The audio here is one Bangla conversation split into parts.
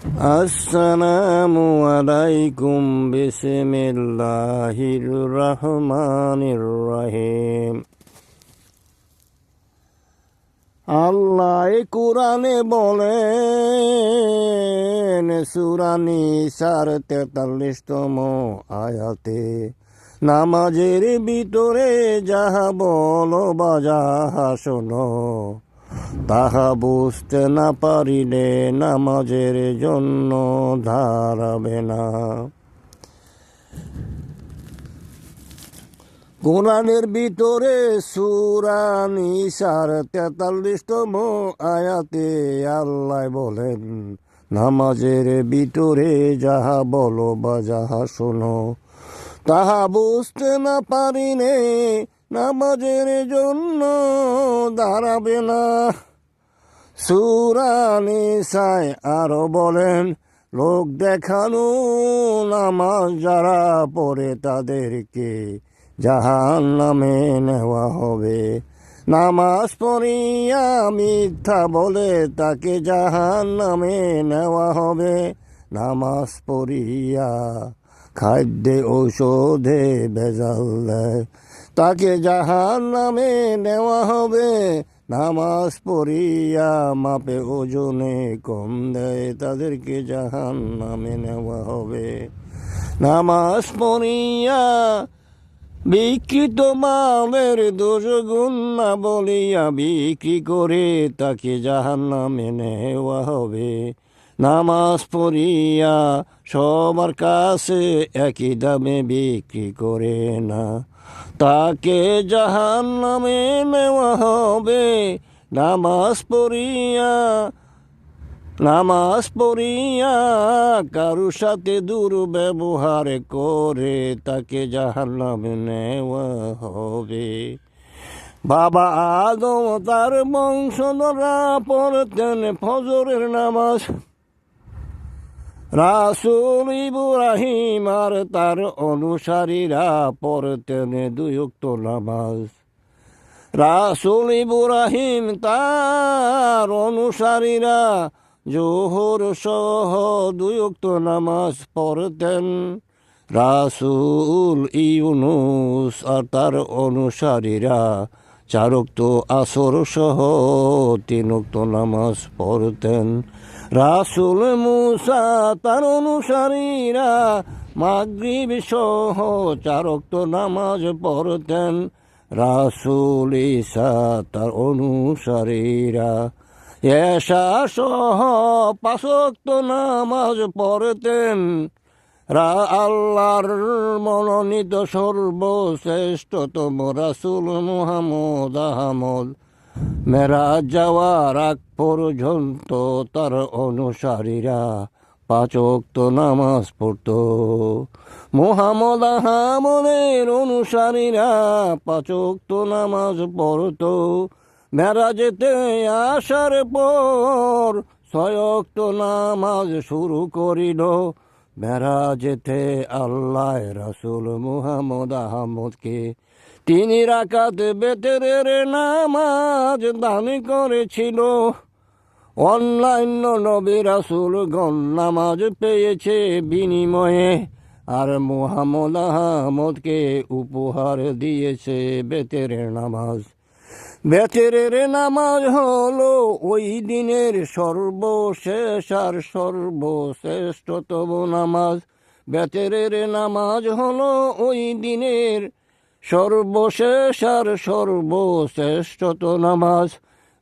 আসসালামু আলাইকুম বিসমিল্লাহির রহমানির রহিম। আল্লাহ কোরআনে বলেন সূরা নিসার 43তম আয়াতে, নামাজের ভিতরে যাহা বলো বা যাহা শোনো, তাহা বুঝতে না পারিলে নামাজের জন্য দাঁড়াবে না। কোরআনের ভিতরে সূরা নিসার 43তম আয়াতে আল্লাহ বলেন, নামাজের ভিতরে যাহা বলো বা যাহা শোনো, তাহা বুঝতে না পারিলে নামাজের জন্য দাঁড়াবে না। সূরা নিসায় আরো বলেন, লোক দেখানো নামাজ যারা পড়ে তাদেরকে জাহান্নামে নেওয়া হবে। নামাজ পড়িয়া মিথ্যা বলে তাকে জাহান্নামে নেওয়া হবে। নামাজ পড়িয়া খাদ্যে ঔষধে ভেজাল দেয় তাকে জাহান্নামে নেওয়া হবে। নামাজ পড়িয়া মাপে ওজনে কম দেয় তাদেরকে জাহান্নামে নেওয়া হবে। নামাজ পড়িয়া বিকৃত মালের দোষ গুণ না বলিয়া বিক্রি করে তাকে জাহান্নামে নেওয়া হবে। নামাজ পড়িয়া সবার কাছে একই দামে বিক্রি করে না, তাকে জাহান্নামে নেওয়া হবে। নামাজ পড়িয়া কারু সাথে দুর্ব্যবহার করে তাকে জাহান্নামে নেওয়া হবে। বাবা আদম তার বংশধররা পড়তেন ফজরের নামাজ। রাসূল ইব্রাহিম আর তার অনুসারীরা পড়তেন 2 ওয়াক্ত নামাজ। রাসূল ইব্রাহিম তার অনুসারীরা জোহর সহ 2 ওয়াক্ত নামাজ পড়তেন। রাসূল ইউনুস আর তার অনুসারীরা 4 ওয়াক্ত আসর সহ 3 ওয়াক্ত নামাজ পড়তেন। রাসূল মুসা তার অনুসারীরা মাগরিব সহ 4 ওয়াক্ত নামাজ পড়তেন। রাসূল ঈসা তার অনুসারীরা এশা সহ 5 ওয়াক্ত নামাজ পড়তেন। আল্লাহর মনোনীত সর্বশ্রেষ্ঠতম রাসূল মুহাম্মদ আহমদ মেরাজ যাওয়ার আগ পর্যন্ত তার অনুসারীরা 5 ওয়াক্ত নামাজ পড়ত। মুহাম্মদ আহমদের অনুসারীরা 5 ওয়াক্ত নামাজ পড়ত। মেরাজেতে আসার পর 6 ওয়াক্ত নামাজ শুরু করিল। মেরাজেতে আল্লাহ রাসূল মুহাম্মদ আহমদকে 3 রাকাত বেতেরের নামাজ দান করেছিল। অন্যান্য নবী রাসূলগণ নামাজ পেয়েছে বিনিময়ে, আর মুহাম্মদ আহমদকে উপহার দিয়েছে বেতেরের নামাজ। বেতেরের নামাজ হলো ওই দিনের সর্বশেষ আর সর্বশ্রেষ্ঠতম নামাজ। বেতেরের নামাজ হলো ওই দিনের সর্বশেষ আর সর্বশ্রেষ্ঠত নামাজ।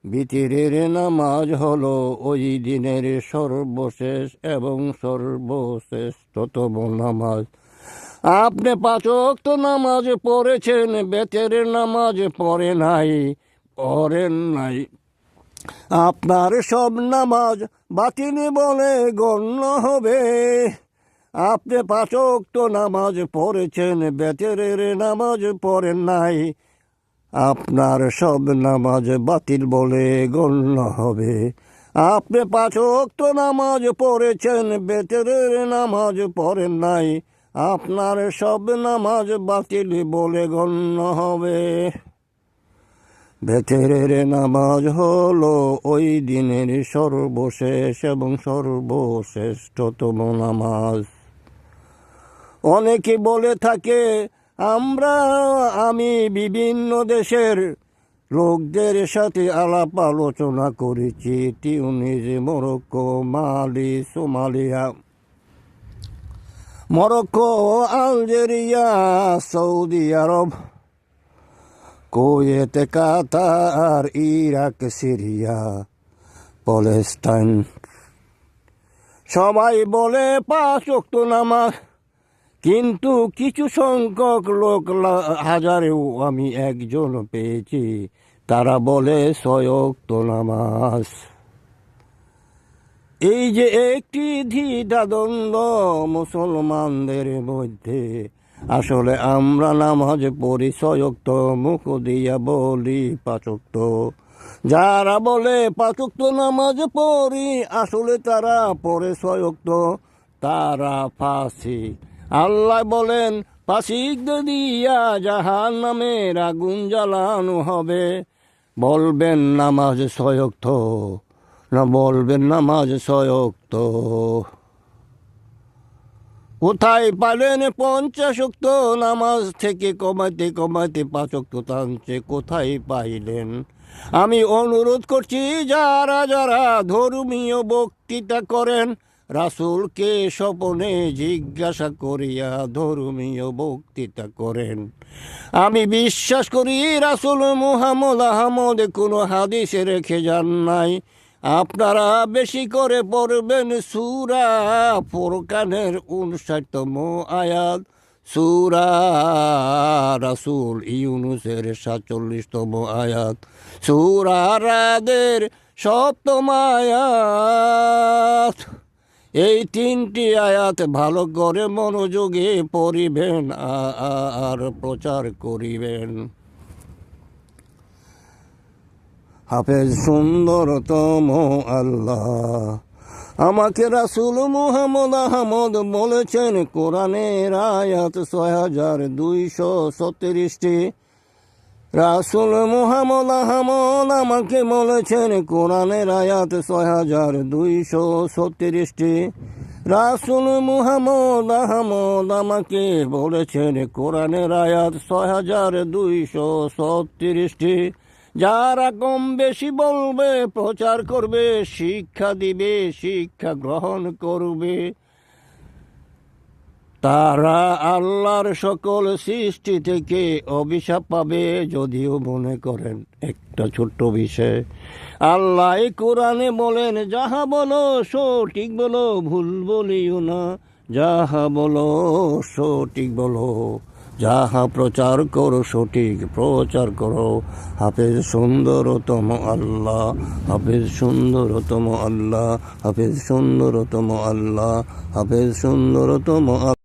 বিতিরের নামাজ হলো ওই দিনের সর্বশেষ এবং সর্বশ্রেষ্ঠতম নামাজ। আপনি 5 ওয়াক্ত নামাজ পড়েছেন, বেতেরের নামাজ পড়েন নাই, আপনার সব নামাজ বাতিল বলে গণ্য হবে। আপনি 5 ওয়াক্ত নামাজ পড়েছেন, বেতেরের নামাজ পড়েন নাই, আপনার সব নামাজ বাতিল বলে গণ্য হবে। আপনি 5 ওয়াক্ত নামাজ পড়েছেন, বেতেরের নামাজ পড়েন নাই, আপনার সব নামাজ বাতিল বলে গণ্য হবে। বেতেরের নামাজ হলো ওই দিনের সর্বশেষ এবং সর্বশ্রেষ্ঠতম নামাজ। অনেকে বলে থাকে আমি বিভিন্ন দেশের লোকদের সাথে আলাপ আলোচনা করেছি, টিউনিস, মরক্কো, মালি, সোমালিয়া, মরক্কো, আলজেরিয়া, সৌদি আরব, কুয়েত, কাতার, ইরাক, সিরিয়া, প্যালেস্টাইন। সবাই বলে 5 ওয়াক্ত নামাজ, কিন্তু কিছু সংখ্যক লোক, হাজারেও আমি একজন পেয়েছি, তারা বলে 6 ওয়াক্ত নামাজ। এই যে একটি দ্বিধাদ্বন্দ্ব মুসলমানদের মধ্যে, আসলে আমরা নামাজ পড়ি 6 ওয়াক্ত, মুখ দিয়া বলি 5 ওয়াক্ত। যারা বলে 5 ওয়াক্ত নামাজ পড়ি, আসলে তারা পড়ে 6 ওয়াক্ত, তারা ফাসিক। আল্লাহ বলেন, ফাসিকদের দিয়া জাহান্নামের আগুন জ্বালানো হবে। বলবেন নামাজ 6 ওয়াক্ত, না বলবেন নামাজ 6 ওয়াক্ত। কোথায় পাইলেন 50 ওয়াক্ত নামাজ থেকে কমাইতে কমাইতে 5 ওয়াক্ত টানছে, কোথায় পাইলেন? আমি অনুরোধ করছি, যারা যারা ধর্মীয় বক্তৃতা করেন, রাসূলকে স্বপনে জিজ্ঞাসা করিয়া ধর্মীয় বক্তৃতা করেন। আমি বিশ্বাস করি রাসূল মুহাম্মদ আহমদ কোনো হাদিসে রেখে যান নাই। আপনারা বেশি করে পড়বেন সূরা ফুরকানের 59তম আয়াত, সূরা রাসূল ইউনুসের 47তম আয়াত, সূরা রাদের 7ম আয়াত। এই 3টি আয়াত ভালো করে মনোযোগে পড়িবেন আর প্রচার করিবেন। হাফেজ সুন্দরতম আল্লাহ আমাকে রাসূল মুহাম্মদ আহমদ বলেছেন, কোরআনের আয়াত 6236টি। রাসূল মুহাম্মদ আহমদ আমাকে বলেছেন কোরআনের আয়াত 6236টি। রাসূল মুহাম্মদ আহমদ আমাকে বলেছেন কোরআনের আয়াত 6236টি। যারা কম বেশি বলবে, প্রচার করবে, শিক্ষা দিবে, শিক্ষা গ্রহণ করবে, তারা আল্লাহর সকল সৃষ্টি থেকে অভিশাপ পাবে। যদিও মনে করেন একটা ছোট্ট বিষয়, আল্লাহ কোরআনে বলেন, যাহা বলো সঠিক বলো, ভুল বলিও না। যাহা বলো সঠিক বলো, যাহা প্রচার করো সঠিক প্রচার করো। হাফেজ সুন্দরতম আল্লাহ, হাফেজ সুন্দরতম আল্লাহ, হাফেজ সুন্দরতম আল্লাহ, হাফেজ সুন্দরতম আল্লাহ।